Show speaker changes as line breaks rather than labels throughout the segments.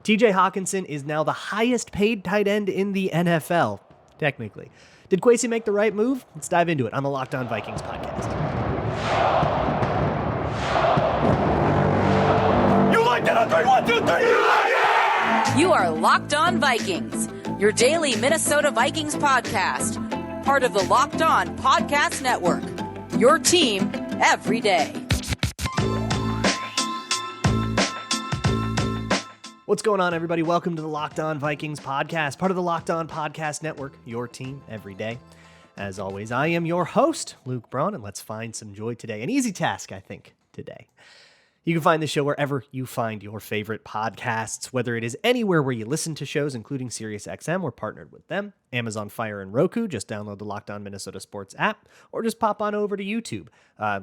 TJ Hockenson is now the highest paid tight end in the NFL, technically. Did Kwesi make the right move? Let's dive into it on the Locked On Vikings podcast.
You like that on 3, 1, 2, 3, you like it!
You are Locked On Vikings, your daily Minnesota Vikings podcast. Part of the Locked On Podcast Network, your team every day.
What's going on, everybody? Welcome to the Locked On Vikings podcast, part of the Locked On Podcast Network, your team every day. As always, I am your host, Luke Braun, and let's find some joy today. An easy task, I think, today. You can find the show wherever you find your favorite podcasts, whether it is anywhere where you listen to shows, including SiriusXM. We're partnered with them. Amazon Fire and Roku. Just download the Locked On Minnesota Sports app, or just pop on over to YouTube.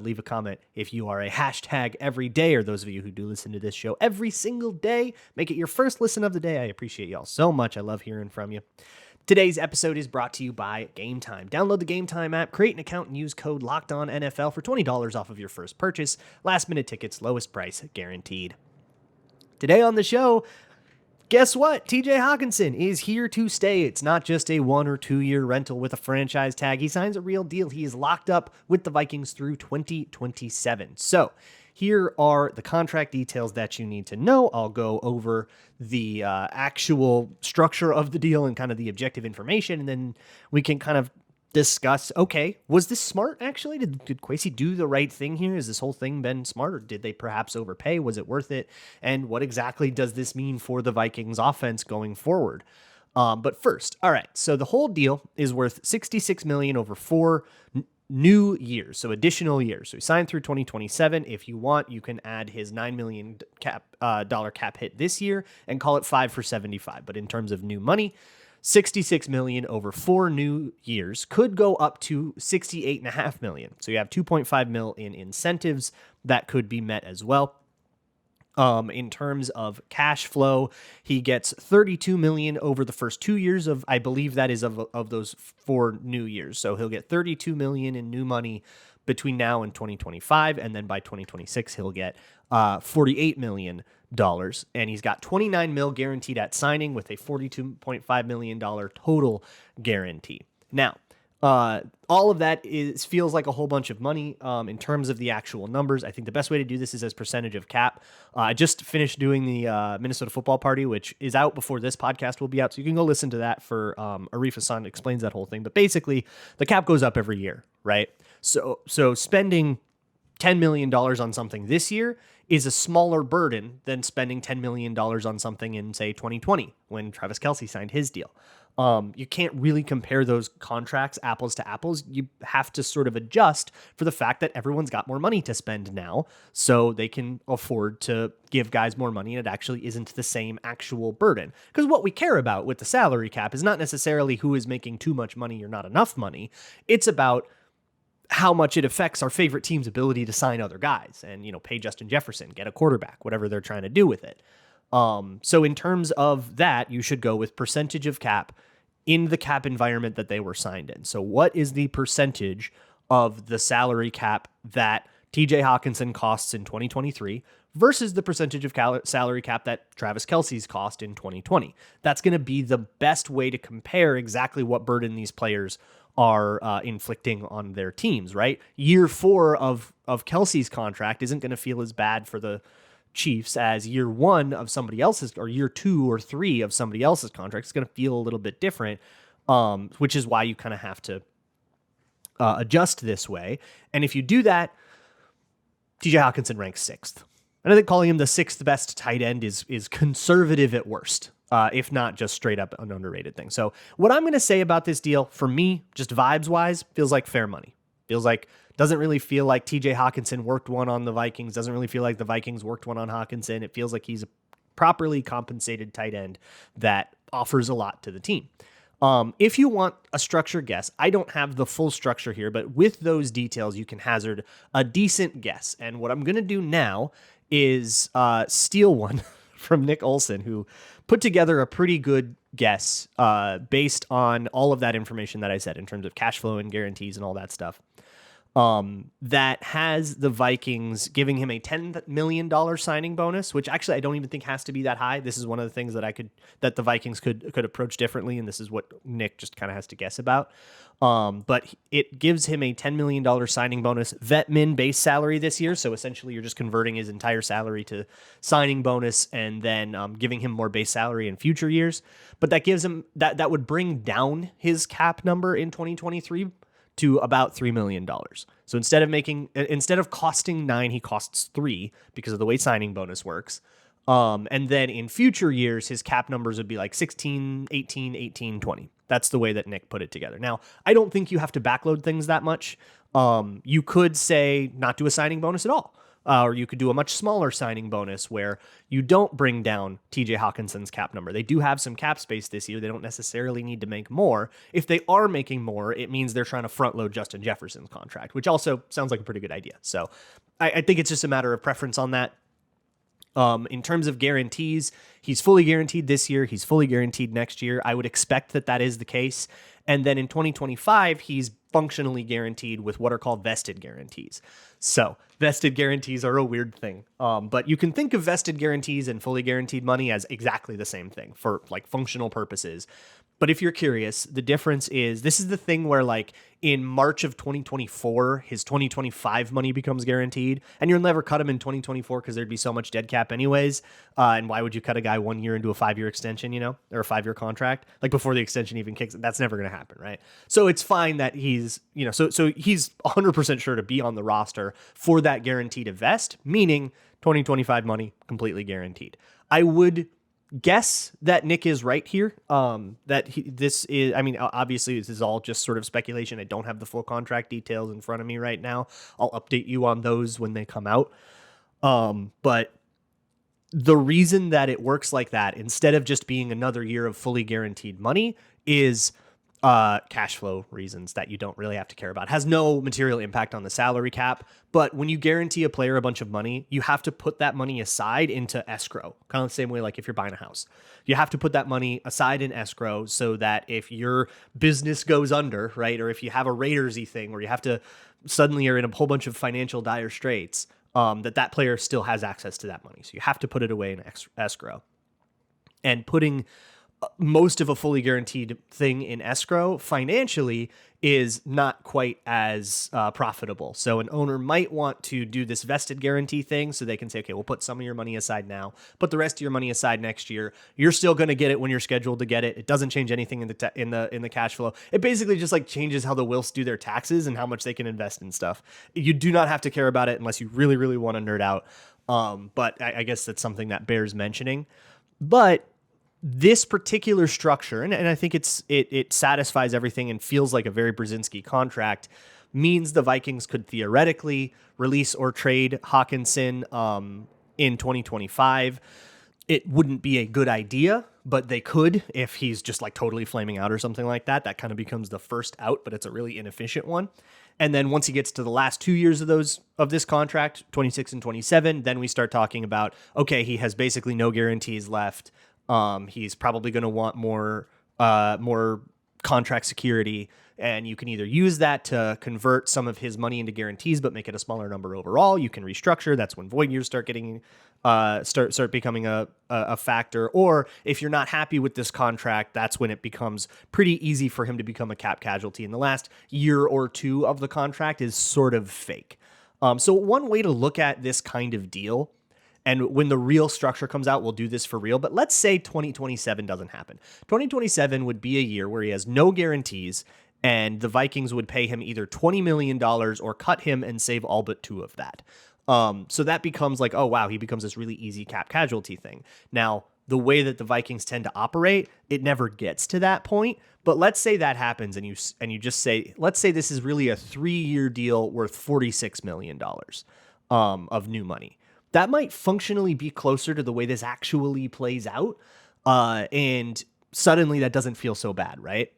Leave a comment if you are a hashtag every day, or those of you who do listen to this show every single day. Make it your first listen of the day. I appreciate y'all so much. I love hearing from you. Today's episode is brought to you by Gametime. Download the Gametime app, create an account, and use code LOCKEDONNFL for $20 off of your first purchase. Last-minute tickets, lowest price guaranteed. Today on the show, guess what? TJ Hockenson is here to stay. It's not just a 1 or 2 year rental with a franchise tag. He signs a real deal. He is locked up with the Vikings through 2027. So here are the contract details that you need to know. I'll go over the actual structure of the deal and kind of the objective information, and then we can kind of discuss, okay, was this smart actually? Did Kwesi do the right thing here? Has this whole thing been smart, or did they perhaps overpay? Was it worth it? And what exactly does this mean for the Vikings offense going forward? But first, all right, so the whole deal is worth $66 million over 4 new years, so additional years. So he signed through 2027. If you want, you can add his $9 million dollar cap hit this year and call it 5 for 75. But in terms of new money, $66 million over 4 new years could go up to $68.5 million. So you have $2.5 million in incentives that could be met as well. In terms of cash flow, he gets $32 million over the first 2 years of, I believe that is of those 4 new years. So he'll get $32 million in new money between now and 2025, and then by 2026 he'll get $48 million, and he's got $29 million guaranteed at signing with a $42.5 million total guarantee. Now, all of that feels like a whole bunch of money. In terms of the actual numbers, I think the best way to do this is as percentage of cap. I just finished doing the Minnesota Football Party, which is out before this podcast will be out, so you can go listen to that for Arif Hassan explains that whole thing. But basically, the cap goes up every year, right? So spending $10 million on something this year is a smaller burden than spending $10 million on something in, say, 2020 when Travis Kelce signed his deal. You can't really compare those contracts apples to apples. You have to sort of adjust for the fact that everyone's got more money to spend now, so they can afford to give guys more money, and it actually isn't the same actual burden. Because what we care about with the salary cap is not necessarily who is making too much money or not enough money. It's about how much it affects our favorite team's ability to sign other guys and, pay Justin Jefferson, get a quarterback, whatever they're trying to do with it. So in terms of that, you should go with percentage of cap in the cap environment that they were signed in. So what is the percentage of the salary cap that TJ Hockenson costs in 2023 versus the percentage of salary cap that Travis Kelce's cost in 2020? That's going to be the best way to compare exactly what burden these players are inflicting on their teams, right? Year 4 of Kelce's contract isn't going to feel as bad for the Chiefs as year 1 of somebody else's, or year 2 or 3 of somebody else's contract. It's going to feel a little bit different, which is why you kind of have to adjust this way. And if you do that, TJ Hockenson ranks 6th. And I think calling him the 6th best tight end is conservative at worst, if not just straight up an underrated thing. So what I'm going to say about this deal, for me, just vibes-wise, feels like fair money. Doesn't really feel like TJ Hockenson worked one on the Vikings. Doesn't really feel like the Vikings worked one on Hockenson. It feels like he's a properly compensated tight end that offers a lot to the team. If you want a structure guess, I don't have the full structure here, but with those details, you can hazard a decent guess. And what I'm going to do now is steal one from Nick Olson, who put together a pretty good guess based on all of that information that I said in terms of cash flow and guarantees and all that stuff. that has the Vikings giving him a $10 million signing bonus, which actually I don't even think has to be that high. This is one of the things that the Vikings could approach differently, and this is what Nick just kind of has to guess about. But it gives him a $10 million signing bonus, vet min base salary this year. So essentially you're just converting his entire salary to signing bonus and then giving him more base salary in future years. But that gives him that would bring down his cap number in 2023 to about $3 million. So instead of costing 9, he costs 3 because of the way signing bonus works. And then in future years, his cap numbers would be like 16, 18, 18, 20. That's the way that Nick put it together. Now, I don't think you have to backload things that much. You could say not do a signing bonus at all. Or you could do a much smaller signing bonus where you don't bring down TJ Hockenson's cap number. They do have some cap space this year. They don't necessarily need to make more. If they are making more, it means they're trying to front load Justin Jefferson's contract, which also sounds like a pretty good idea. So I think it's just a matter of preference on that. In terms of guarantees, he's fully guaranteed this year. He's fully guaranteed next year. I would expect that is the case. And then in 2025, he's functionally guaranteed with what are called vested guarantees. So vested guarantees are a weird thing. But you can think of vested guarantees and fully guaranteed money as exactly the same thing for like functional purposes. But if you're curious, the difference is this is the thing where like in March of 2024, his 2025 money becomes guaranteed, and you'll never cut him in 2024 because there'd be so much dead cap anyways. And why would you cut a guy 1 year into a 5-year extension, or a 5-year contract, like before the extension even kicks? That's never going to happen, right? So it's fine that he's, so he's 100% sure to be on the roster for that guaranteed to vest, meaning 2025 money completely guaranteed. I would guess that Nick is right here. Obviously this is all just sort of speculation. I don't have the full contract details in front of me right now. I'll update you on those when they come out. But the reason that it works like that, instead of just being another year of fully guaranteed money, is cash flow reasons that you don't really have to care about. It has no material impact on the salary cap, but when you guarantee a player a bunch of money, you have to put that money aside into escrow, kind of the same way like if you're buying a house. You have to put that money aside in escrow so that if your business goes under, right, or if you have a Raiders-y thing where you have to suddenly are in a whole bunch of financial dire straits, that player still has access to that money. So you have to put it away in escrow. And putting most of a fully guaranteed thing in escrow financially is not quite as profitable. So an owner might want to do this vested guarantee thing so they can say, okay, we'll put some of your money aside now, put the rest of your money aside next year. You're still going to get it when you're scheduled to get it. It doesn't change anything in the cash flow. It basically just like changes how the Wills do their taxes and how much they can invest in stuff. You do not have to care about it unless you really, really want to nerd out. But I guess that's something that bears mentioning. But this particular structure, and I think it satisfies everything and feels like a very Brzezinski contract, means the Vikings could theoretically release or trade Hockenson in 2025. It wouldn't be a good idea, but they could if he's just like totally flaming out or something like that. That kind of becomes the first out, but it's a really inefficient one. And then once he gets to the last 2 years of this contract, 26 and 27, then we start talking about, okay, he has basically no guarantees left. He's probably going to want more contract security, and you can either use that to convert some of his money into guarantees, but make it a smaller number overall. You can restructure. That's when void years start getting start becoming a factor. Or if you're not happy with this contract, that's when it becomes pretty easy for him to become a cap casualty. And the last year or two of the contract is sort of fake. So one way to look at this kind of deal, and when the real structure comes out, we'll do this for real. But let's say 2027 doesn't happen. 2027 would be a year where he has no guarantees, and the Vikings would pay him either $20 million or cut him and save all but 2 of that. So that becomes like, oh, wow, he becomes this really easy cap casualty thing. Now, the way that the Vikings tend to operate, it never gets to that point. But let's say that happens, and you just say, let's say this is really a 3-year deal worth $46 million of new money. That might functionally be closer to the way this actually plays out. And suddenly that doesn't feel so bad, right?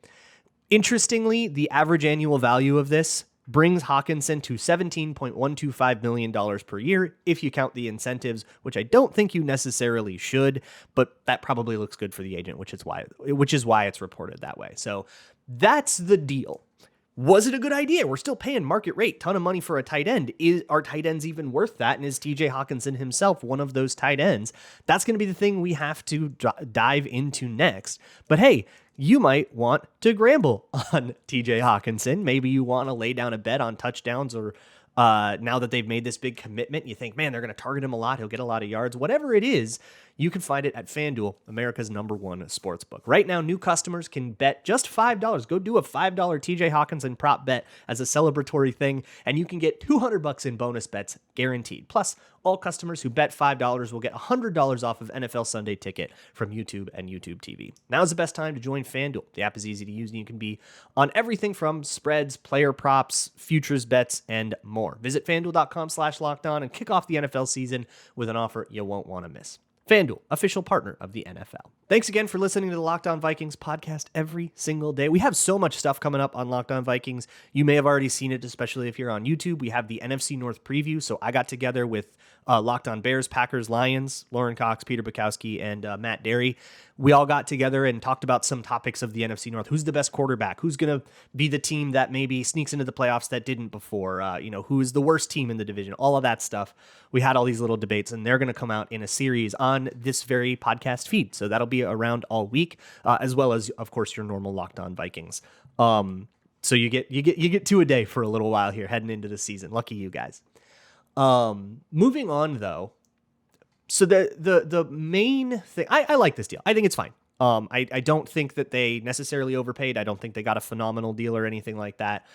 Interestingly, the average annual value of this brings Hockenson to $17.125 million per year if you count the incentives, which I don't think you necessarily should, but that probably looks good for the agent, which is why it's reported that way. So that's the deal. Was it a good idea? We're still paying market rate, ton of money for a tight end. Are tight ends even worth that? And is TJ Hockenson himself one of those tight ends? That's going to be the thing we have to dive into next. But hey, you might want to gamble on TJ Hockenson. Maybe you want to lay down a bet on touchdowns, or now that they've made this big commitment, you think, man, they're going to target him a lot. He'll get a lot of yards. Whatever it is, you can find it at FanDuel, America's #1 sportsbook. Right now, new customers can bet just $5. Go do a $5 TJ Hockenson prop bet as a celebratory thing, and you can get $200 in bonus bets guaranteed. Plus, all customers who bet $5 will get $100 off of NFL Sunday Ticket from YouTube and YouTube TV. Now's the best time to join FanDuel. The app is easy to use, and you can be on everything from spreads, player props, futures bets, and more. Visit FanDuel.com/lockedon and kick off the NFL season with an offer you won't want to miss. FanDuel, official partner of the NFL. Thanks again for listening to the Locked On Vikings podcast every single day. We have so much stuff coming up on Locked On Vikings. You may have already seen it, especially if you're on YouTube. We have the NFC North preview. So I got together with Locked On Bears, Packers, Lions, Lauren Cox, Peter Bukowski, and Matt Derry. We all got together and talked about some topics of the NFC North. Who's the best quarterback? Who's going to be the team that maybe sneaks into the playoffs that didn't before? Who's the worst team in the division? All of that stuff. We had all these little debates, and they're going to come out in a series on this very podcast feed. So that'll be around all week, as well as, of course, your normal Locked On Vikings. So you get 2 a day for a little while here heading into the season. Lucky you guys. Moving on though. So the main thing, I like this deal. I think it's fine. I don't think that they necessarily overpaid. I don't think they got a phenomenal deal or anything like that.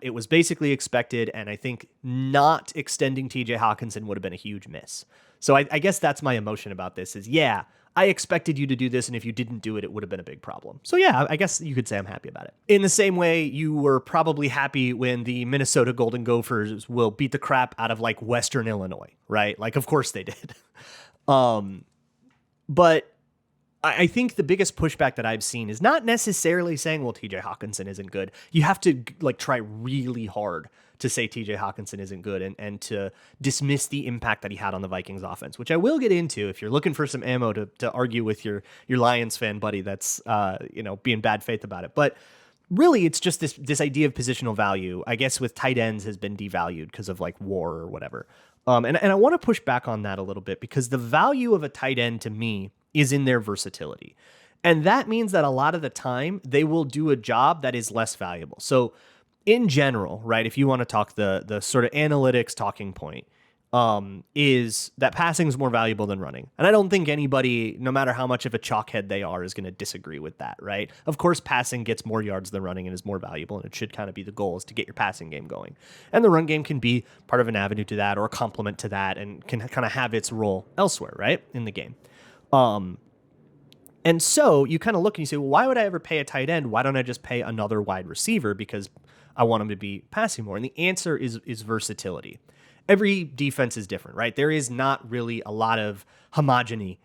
It was basically expected, and I think not extending TJ Hockenson would have been a huge miss. So I guess that's my emotion about this is, yeah, I expected you to do this, and if you didn't do it, it would have been a big problem. So yeah, I guess you could say I'm happy about it. In the same way, you were probably happy when the Minnesota Golden Gophers will beat the crap out of like Western Illinois, right? Like, of course they did. But I think the biggest pushback that I've seen is not necessarily saying, well, TJ Hockenson isn't good. You have to like try really hard to say TJ Hockenson isn't good and to dismiss the impact that he had on the Vikings offense, which I will get into if you're looking for some ammo to argue with your Lions fan buddy that's being bad faith about it. But really, it's just this idea of positional value, I guess, with tight ends has been devalued because of like war or whatever. And I want to push back on that a little bit because the value of a tight end to me is in their versatility. And that means that a lot of the time they will do a job that is less valuable. So in general, right, if you want to talk the sort of analytics talking point, is that passing is more valuable than running. And I don't think anybody, no matter how much of a chalkhead they are, is going to disagree with that, right? Of course, passing gets more yards than running and is more valuable, and it should kind of be the goal is to get your passing game going. And the run game can be part of an avenue to that or a complement to that and can kind of have its role elsewhere, right, in the game. And so you kind of look and you say, well, why would I ever pay a tight end? Why don't I just pay another wide receiver because I want him to be passing more? And the answer is versatility. Every defense is different, right? There is not really a lot of homogeneity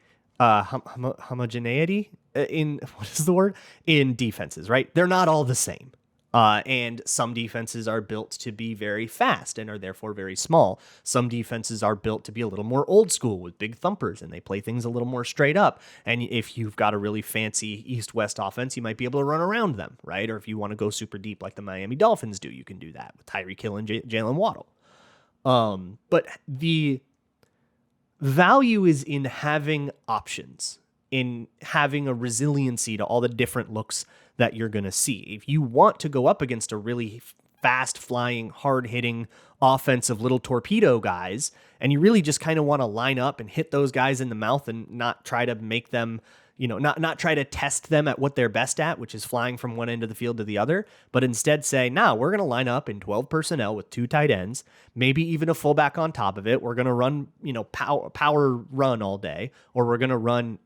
in what is the word in defenses, right? They're not all the same. And some defenses are built to be very fast and are therefore very small. Some defenses are built to be a little more old school with big thumpers and they play things a little more straight up. And if you've got a really fancy East-West offense, you might be able to run around them, right? Or if you want to go super deep like the Miami Dolphins do, you can do that with Tyreek Hill and Jalen Waddle. But the value is in having options, in having a resiliency to all the different looks that you're going to see. If you want to go up against a really fast flying, hard hitting offensive little torpedo guys, and you really just kind of want to line up and hit those guys in the mouth and not try to make them, not try to test them at what they're best at, which is flying from one end of the field to the other, but instead say, we're going to line up in 12 personnel with 2 tight ends, maybe even a fullback on top of it. We're going to run, power run all day, or we're going to run,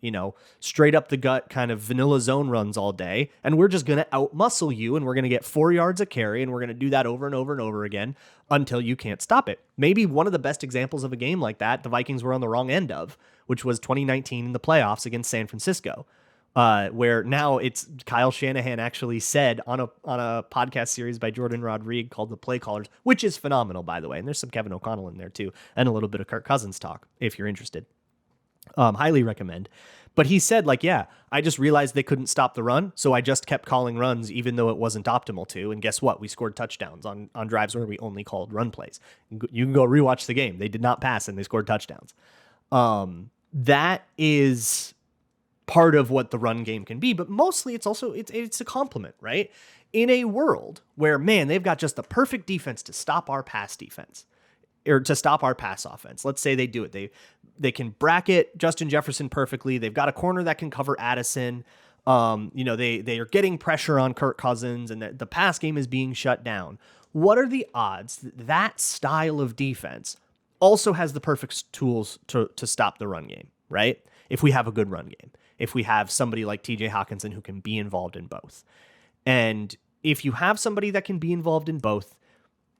straight up the gut kind of vanilla zone runs all day. And we're just going to outmuscle you and we're going to get 4 yards a carry. And we're going to do that over and over and over again until you can't stop it. Maybe one of the best examples of a game like that, the Vikings were on the wrong end of, which was 2019 in the playoffs against San Francisco, where now it's Kyle Shanahan actually said on a podcast series by Jordan Rodriguez called The Play Callers, which is phenomenal, by the way. And there's some Kevin O'Connell in there too, and a little bit of Kirk Cousins talk if you're interested. Highly recommend. But he said, like, yeah, I just realized they couldn't stop the run, so I just kept calling runs even though it wasn't optimal to. And guess what? We scored touchdowns on drives where we only called run plays. You can go rewatch the game. They did not pass and they scored touchdowns. That is part of what the run game can be, but mostly it's also it's a compliment, right? In a world where, man, they've got just the perfect defense to stop our pass defense or to stop our pass offense. Let's say they do it. They can bracket Justin Jefferson perfectly. They've got a corner that can cover Addison. They are getting pressure on Kirk Cousins, and the pass game is being shut down. What are the odds that that style of defense also has the perfect tools to stop the run game, right? If we have a good run game, if we have somebody like TJ Hockenson who can be involved in both. And if you have somebody that can be involved in both,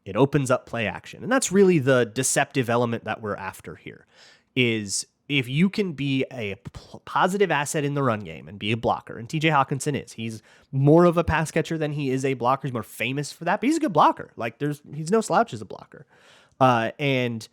it opens up play action. And that's really the deceptive element that we're after here, is if you can be a positive asset in the run game and be a blocker, and TJ Hockenson is. He's more of a pass catcher than he is a blocker. He's more famous for that, but he's a good blocker. Like, he's no slouch as a blocker. And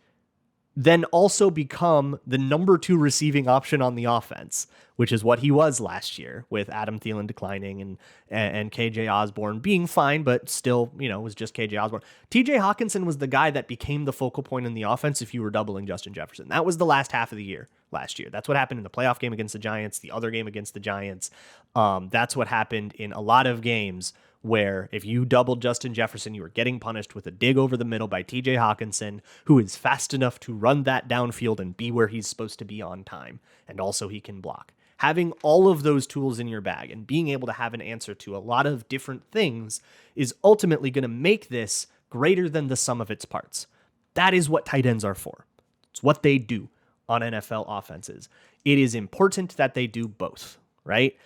then also become the number 2 receiving option on the offense, which is what he was last year with Adam Thielen declining and KJ Osborne being fine, but still, was just KJ Osborne. TJ Hockenson was the guy that became the focal point in the offense if you were doubling Justin Jefferson. That was the last half of the year last year. That's what happened in the playoff game against the Giants, the other game against the Giants. That's what happened in a lot of games where if you doubled Justin Jefferson, you were getting punished with a dig over the middle by TJ Hockenson, who is fast enough to run that downfield and be where he's supposed to be on time. And also he can block. Having all of those tools in your bag and being able to have an answer to a lot of different things is ultimately going to make this greater than the sum of its parts. That is what tight ends are for. It's what they do on NFL offenses. It is important that they do both, right?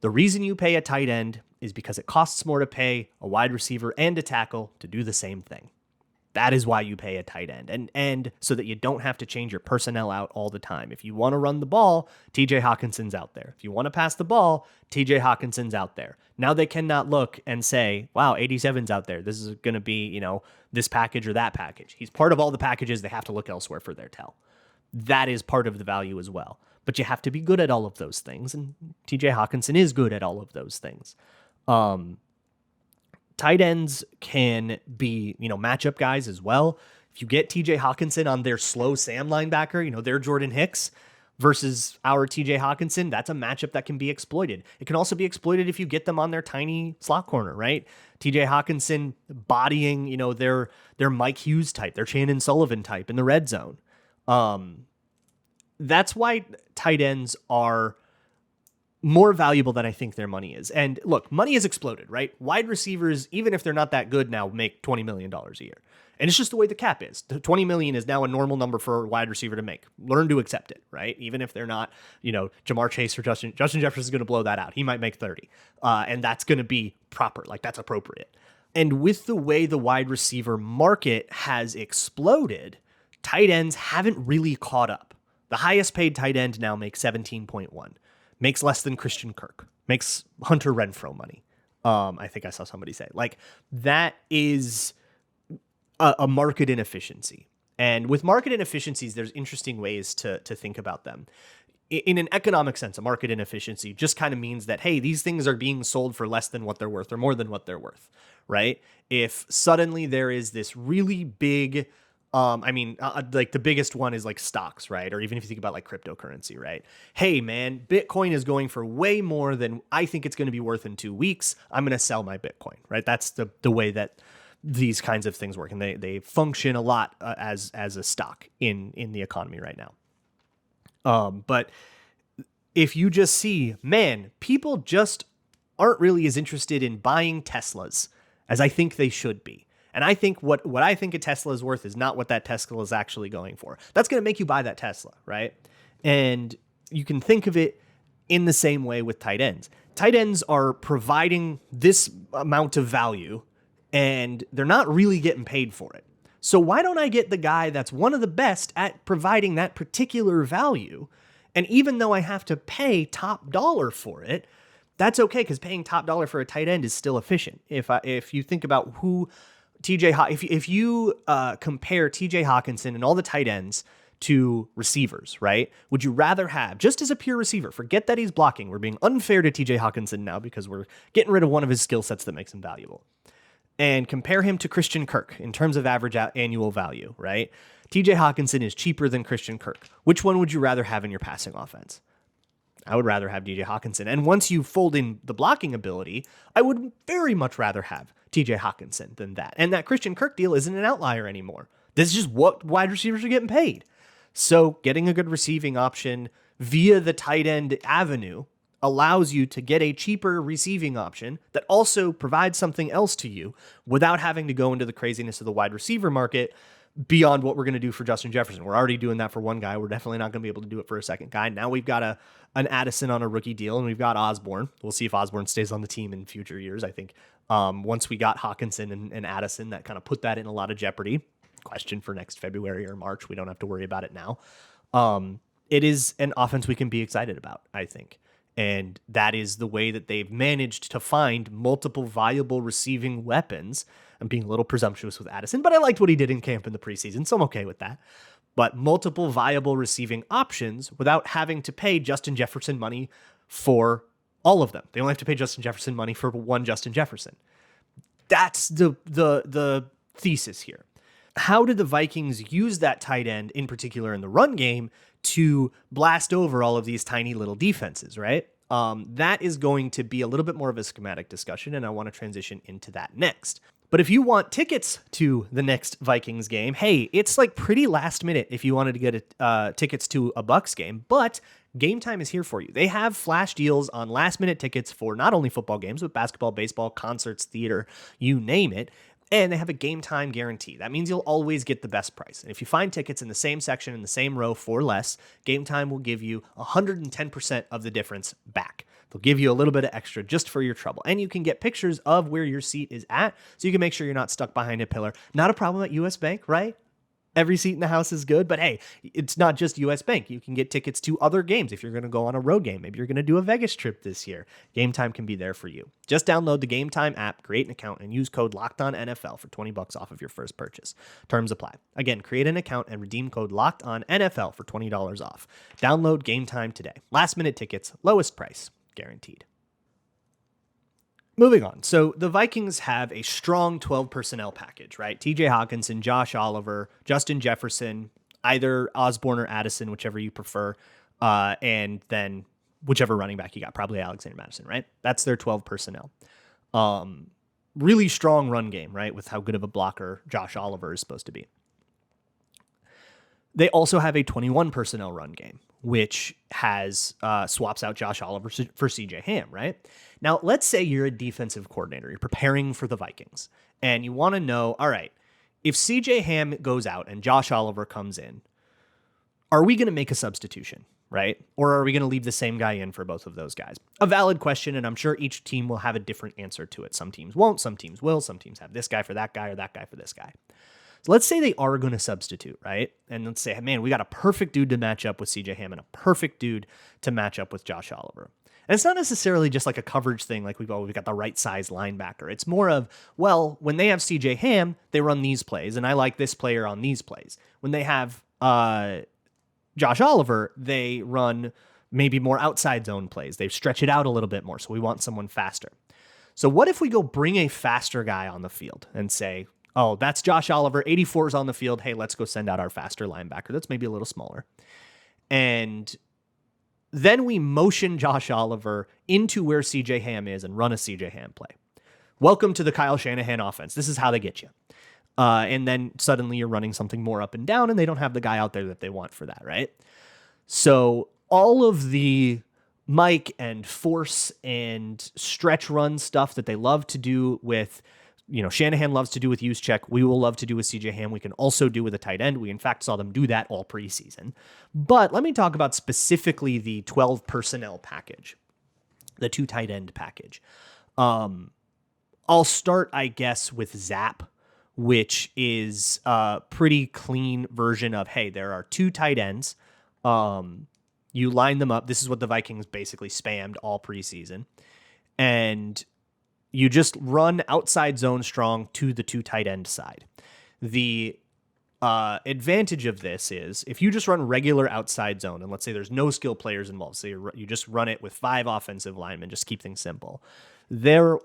The reason you pay a tight end is because it costs more to pay a wide receiver and a tackle to do the same thing. That is why you pay a tight end. And so that you don't have to change your personnel out all the time. If you want to run the ball, TJ Hockenson's out there. If you want to pass the ball, TJ Hockenson's out there. Now they cannot look and say, wow, 87's out there. This is going to be, this package or that package. He's part of all the packages. They have to look elsewhere for their tell. That is part of the value as well. But you have to be good at all of those things. And TJ Hockenson is good at all of those things. Tight ends can be, matchup guys as well. If you get TJ Hockenson on their slow Sam linebacker, their Jordan Hicks versus our TJ Hockenson, that's a matchup that can be exploited. It can also be exploited if you get them on their tiny slot corner, right? TJ Hockenson bodying, their Mike Hughes type, their Shannon Sullivan type in the red zone. That's why tight ends are more valuable than I think their money is. And look, money has exploded, right? Wide receivers, even if they're not that good now, make $20 million a year. And it's just the way the cap is. The $20 million is now a normal number for a wide receiver to make. Learn to accept it, right? Even if they're not, Jamar Chase or Justin Jefferson is going to blow that out. He might make 30. And that's going to be proper. Like, that's appropriate. And with the way the wide receiver market has exploded, tight ends haven't really caught up. The highest paid tight end now makes 17.1. Makes less than Christian Kirk, makes Hunter Renfrow money. I think I saw somebody say, like, that is a market inefficiency. And with market inefficiencies, there's interesting ways to think about them. In an economic sense, a market inefficiency just kind of means that, hey, these things are being sold for less than what they're worth or more than what they're worth, right? If suddenly there is this really big like the biggest one is like stocks, right? Or even if you think about like cryptocurrency, right? Hey man, Bitcoin is going for way more than I think it's going to be worth in 2 weeks. I'm going to sell my Bitcoin, right? That's the way that these kinds of things work. And they function a lot as a stock in the economy right now. But if you just see, man, people just aren't really as interested in buying Teslas as I think they should be. And I think what I think a Tesla is worth is not what that Tesla is actually going for. That's going to make you buy that Tesla, right? And you can think of it in the same way with tight ends. Tight ends are providing this amount of value, and they're not really getting paid for it. So why don't I get the guy that's one of the best at providing that particular value? And even though I have to pay top dollar for it, that's okay, because paying top dollar for a tight end is still efficient. If you think about who... if you compare TJ Hockenson and all the tight ends to receivers, right? Would you rather have, just as a pure receiver, forget that he's blocking. We're being unfair to TJ Hockenson now because we're getting rid of one of his skill sets that makes him valuable. And compare him to Christian Kirk in terms of average annual value, right? TJ Hockenson is cheaper than Christian Kirk. Which one would you rather have in your passing offense? I would rather have TJ Hockenson. And once you fold in the blocking ability, I would very much rather have TJ Hockenson than that. And that Christian Kirk deal isn't an outlier anymore. This is just what wide receivers are getting paid. So getting a good receiving option via the tight end avenue allows you to get a cheaper receiving option that also provides something else to you without having to go into the craziness of the wide receiver market beyond what we're going to do for Justin Jefferson. We're already doing that for one guy. We're definitely not going to be able to do it for a second guy. Now we've got an Addison on a rookie deal, and we've got Osborne. We'll see if Osborne stays on the team in future years. I think once we got Hockenson and Addison, that kind of put that in a lot of jeopardy. Question for next February or March. We don't have to worry about it now. It is an offense we can be excited about, I think. And that is the way that they've managed to find multiple viable receiving weapons. I'm being a little presumptuous with Addison, but I liked what he did in camp in the preseason, so I'm okay with that. But multiple viable receiving options without having to pay Justin Jefferson money for all of them. They only have to pay Justin Jefferson money for one Justin Jefferson. That's the thesis here. How did the Vikings use that tight end, in particular in the run game, to blast over all of these tiny little defenses, right? That is going to be a little bit more of a schematic discussion, and I want to transition into that next. But if you want tickets to the next Vikings game, hey, it's like pretty last minute if you wanted to get tickets to a Bucs game, but Gametime is here for you. They have flash deals on last minute tickets for not only football games, but basketball, baseball, concerts, theater, you name it. And they have a Gametime guarantee. That means you'll always get the best price. And if you find tickets in the same section, in the same row for less, Gametime will give you 110% of the difference back. They'll give you a little bit of extra just for your trouble. And you can get pictures of where your seat is at, so you can make sure you're not stuck behind a pillar. Not a problem at US Bank, right? Every seat in the house is good, but hey, it's not just US Bank. You can get tickets to other games if you're going to go on a road game. Maybe you're going to do a Vegas trip this year. Gametime can be there for you. Just download the Gametime app, create an account, and use code LOCKEDONNFL for $20 off of your first purchase. Terms apply. Again, create an account and redeem code LOCKEDONNFL for $20 off. Download Gametime today. Last minute tickets, lowest price, guaranteed. Moving on. So the Vikings have a strong 12 personnel package, right? TJ Hockenson, Josh Oliver, Justin Jefferson, either Osborne or Addison, whichever you prefer, and then whichever running back you got, probably Alexander Madison, right? That's their 12 personnel. Really strong run game, right? With how good of a blocker Josh Oliver is supposed to be. They also have a 21 personnel run game, which has swaps out Josh Oliver for CJ Ham, right? Now, let's say you're a defensive coordinator. You're preparing for the Vikings, and you want to know, all right, if CJ Ham goes out and Josh Oliver comes in, are we going to make a substitution, right? Or are we going to leave the same guy in for both of those guys? A valid question, and I'm sure each team will have a different answer to it. Some teams won't, some teams will, some teams have this guy for that guy or that guy for this guy. So let's say they are going to substitute, right? And let's say, man, we got a perfect dude to match up with CJ Ham and a perfect dude to match up with Josh Oliver. And it's not necessarily just like a coverage thing, like we've got the right size linebacker. It's more of, well, when they have CJ Ham, they run these plays, and I like this player on these plays. When they have Josh Oliver, they run maybe more outside zone plays. They stretch it out a little bit more, so we want someone faster. So what if we go bring a faster guy on the field and say, oh, that's Josh Oliver, 84 is on the field. Hey, let's go send out our faster linebacker. That's maybe a little smaller. And then we motion Josh Oliver into where CJ Ham is and run a CJ Ham play. Welcome to the Kyle Shanahan offense. This is how they get you. And then suddenly you're running something more up and down, and they don't have the guy out there that they want for that, right? So all of the Mike and force and stretch run stuff that they love to do with, Shanahan loves to do with use check. We will love to do with CJ Ham. We can also do with a tight end. We, in fact, saw them do that all preseason. But let me talk about specifically the 12 personnel package, the 2 tight end package. I'll start, I guess, with Zap, which is a pretty clean version of, hey, there are 2 tight ends. You line them up. This is what the Vikings basically spammed all preseason. And you just run outside zone strong to the 2 tight end side. The advantage of this is if you just run regular outside zone, and let's say there's no skill players involved, so you just run it with 5 offensive linemen, just keep things simple. You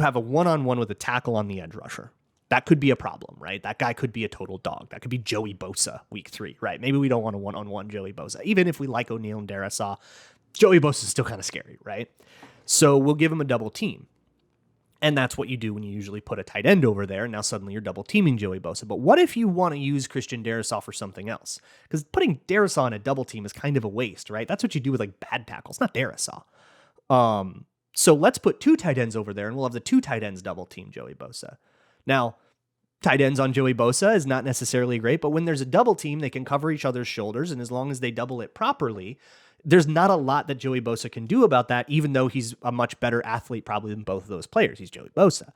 have a one-on-one with a tackle on the edge rusher. That could be a problem, right? That guy could be a total dog. That could be Joey Bosa week 3, right? Maybe we don't want a one-on-one Joey Bosa. Even if we like O'Neal and Darisaw, Joey Bosa is still kind of scary, right? So we'll give him a double team. And that's what you do when you usually put a tight end over there. Now suddenly you're double teaming Joey Bosa. But what if you want to use Christian Darisaw for something else? Because putting Darisaw on a double team is kind of a waste, right? That's what you do with like bad tackles, not Darisaw. So let's put 2 tight ends over there and we'll have the 2 tight ends double team Joey Bosa. Now, tight ends on Joey Bosa is not necessarily great, but when there's a double team, they can cover each other's shoulders. And as long as they double it properly, there's not a lot that Joey Bosa can do about that, even though he's a much better athlete probably than both of those players. He's Joey Bosa.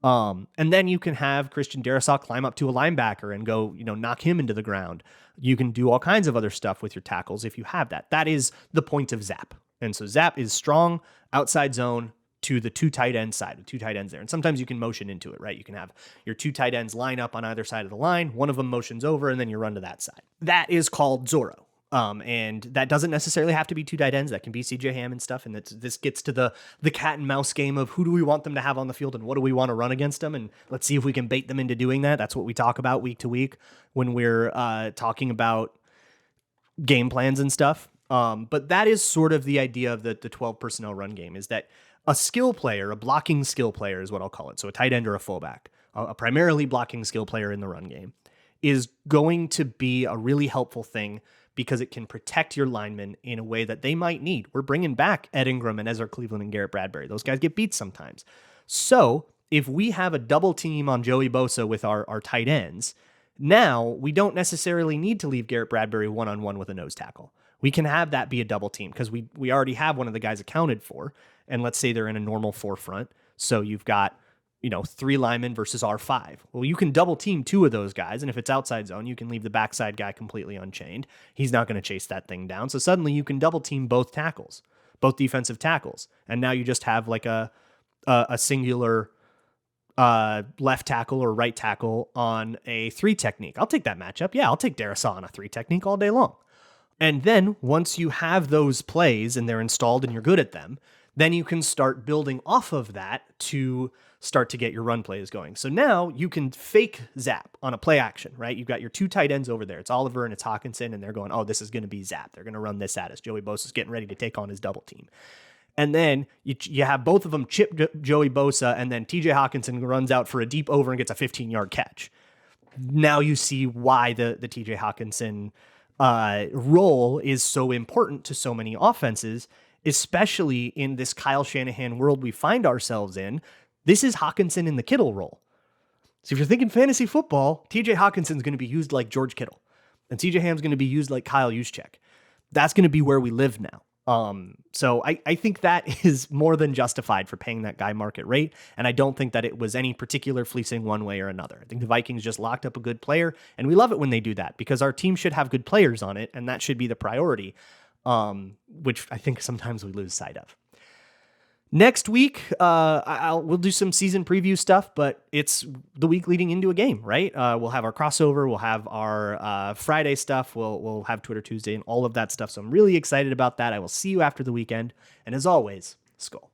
And then you can have Christian Darisaw climb up to a linebacker and go, knock him into the ground. You can do all kinds of other stuff with your tackles if you have that. That is the point of Zap. And so Zap is strong outside zone to the 2 tight end side, with 2 tight ends there. And sometimes you can motion into it, right? You can have your 2 tight ends line up on either side of the line. One of them motions over and then you run to that side. That is called Zorro. And that doesn't necessarily have to be 2 tight ends. That can be CJ Ham and stuff. And this gets to the cat and mouse game of who do we want them to have on the field and what do we want to run against them? And let's see if we can bait them into doing that. That's what we talk about week to week when we're talking about game plans and stuff. But that is sort of the idea of the 12 personnel run game, is that a skill player, a blocking skill player is what I'll call it. So a tight end or a fullback, a primarily blocking skill player in the run game, is going to be a really helpful thing because it can protect your linemen in a way that they might need. We're bringing back Ed Ingram and Ezra Cleveland and Garrett Bradbury. Those guys get beat sometimes. So if we have a double team on Joey Bosa with our tight ends, now we don't necessarily need to leave Garrett Bradbury one-on-one with a nose tackle. We can have that be a double team because we already have one of the guys accounted for. And let's say they're in a normal 4 front. So you've got, 3 linemen versus R5. Well, you can double team 2 of those guys. And if it's outside zone, you can leave the backside guy completely unchained. He's not going to chase that thing down. So suddenly you can double team both tackles, both defensive tackles. And now you just have like a singular left tackle or right tackle on a 3 technique. I'll take that matchup. Yeah, I'll take Darisaw on a 3 technique all day long. And then once you have those plays and they're installed and you're good at them, then you can start building off of that to start to get your run plays going. So now you can fake Zap on a play action, right? You've got your 2 tight ends over there. It's Oliver and it's Hockenson, and they're going, oh, this is going to be Zap. They're going to run this at us. Joey Bosa's getting ready to take on his double team. And then you have both of them chip Joey Bosa, and then TJ Hockenson runs out for a deep over and gets a 15-yard catch. Now you see why the TJ Hockenson role is so important to so many offenses, especially in this Kyle Shanahan world we find ourselves in. This is Hockenson in the Kittle role. So if you're thinking fantasy football, TJ Hawkinson's going to be used like George Kittle, and CJ Ham's going to be used like Kyle Juszczyk. That's going to be where we live now. So I think that is more than justified for paying that guy market rate. And I don't think that it was any particular fleecing one way or another. I think the Vikings just locked up a good player, and we love it when they do that because our team should have good players on it. And that should be the priority, which I think sometimes we lose sight of. Next week, we'll do some season preview stuff, but it's the week leading into a game, right? We'll have our crossover, we'll have our Friday stuff, we'll have Twitter Tuesday and all of that stuff. So I'm really excited about that. I will see you after the weekend. And as always, Skull.